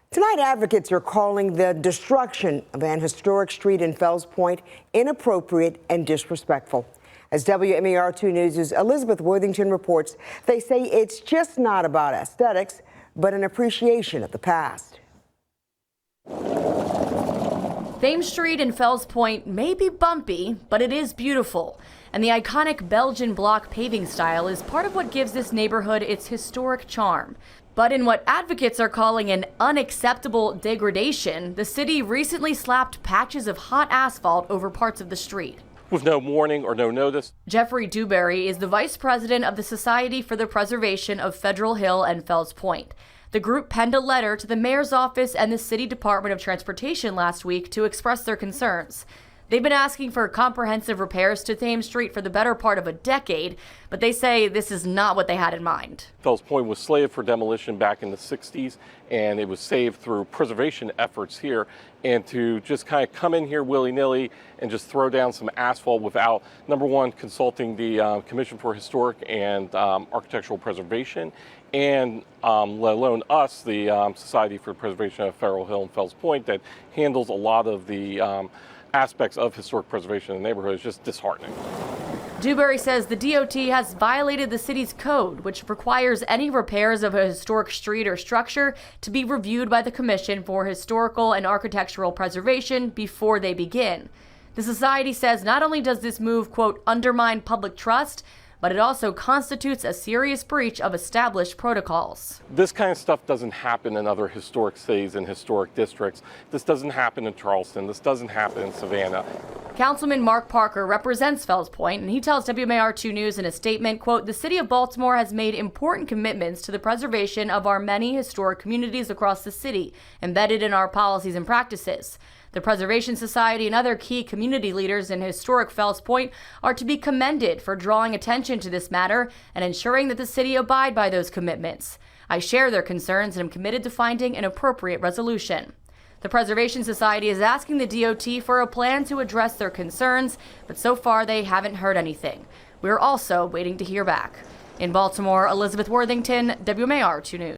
Tonight, advocates are calling the destruction of an historic street in Fells Point inappropriate and disrespectful. As WMAR-2 News' Elizabeth Worthington reports, they say it's just not about aesthetics, but an appreciation of the past. Thames Street in Fells Point may be bumpy, but it is beautiful. And the iconic Belgian block paving style is part of what gives this neighborhood its historic charm. But in what advocates are calling an unacceptable degradation, the city recently slapped patches of hot asphalt over parts of the street. With no warning or no notice. Jeffrey Dewberry is the vice president of the Society for the Preservation of Federal Hill and Fells Point. The group penned a letter to the mayor's office and the City Department of Transportation last week to express their concerns. They've been asking for comprehensive repairs to Thames Street for the better part of a decade, but they say this is not what they had in mind. Fells Point was slated for demolition back in the 60s, and it was saved through preservation efforts here. And to just kind of come in here willy-nilly and just throw down some asphalt without, number one, consulting the Commission for Historic and Architectural Preservation, and let alone us, the Society for the Preservation of Federal Hill and Fells Point, that handles a lot of the aspects of historic preservation in the neighborhood, is just disheartening. Dewberry says the DOT has violated the city's code, which requires any repairs of a historic street or structure to be reviewed by the Commission for Historical and Architectural Preservation before they begin. The society says not only does this move, quote, undermine public trust, but it also constitutes a serious breach of established protocols. This kind of stuff doesn't happen in other historic cities and historic districts. This doesn't happen in Charleston. This doesn't happen in Savannah. Councilman Mark Parker represents Fells Point, and he tells WMAR-2 News in a statement, quote, the city of Baltimore has made important commitments to the preservation of our many historic communities across the city, embedded in our policies and practices. The Preservation Society and other key community leaders in historic Fells Point are to be commended for drawing attention to this matter and ensuring that the city abide by those commitments. I share their concerns and am committed to finding an appropriate resolution. The Preservation Society is asking the DOT for a plan to address their concerns, but so far they haven't heard anything. We're also waiting to hear back. In Baltimore, Elizabeth Worthington, WMAR-2 News.